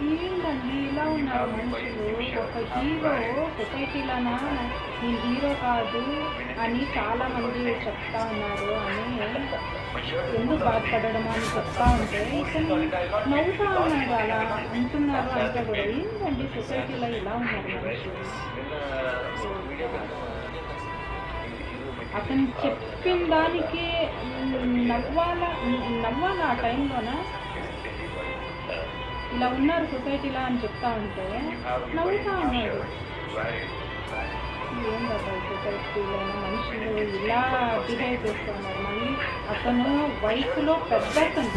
ఏంటండి ఇలా ఉన్నారు మనుషులు? ఒక హీరో సొసైటీలోనా నేను హీరో కాదు అని చాలా మంది చెప్తా ఉన్నారు అని ఎందుకు బాధపడడం అని చెప్తా ఉంటే ఇతను నవ్వుతా ఉన్నాడు. అలా అంటున్నారు అంటే కూడా ఏంటండి సొసైటీలో ఇలా ఉన్నారు మనుషులు? అతను చెప్పిన దానికి నవ్వాలా ఆ టైంలోన ఇలా ఉన్నారు సొసైటీలో అని చెప్తా ఉంటే నవ్వుతా ఉన్నాడు. ఏం కదా సొసైటీలోనే మనుషులు ఇలా బిహేవ్ చేస్తూ ఉన్నారు. మళ్ళీ అతను వయసులో పెద్ద అతను.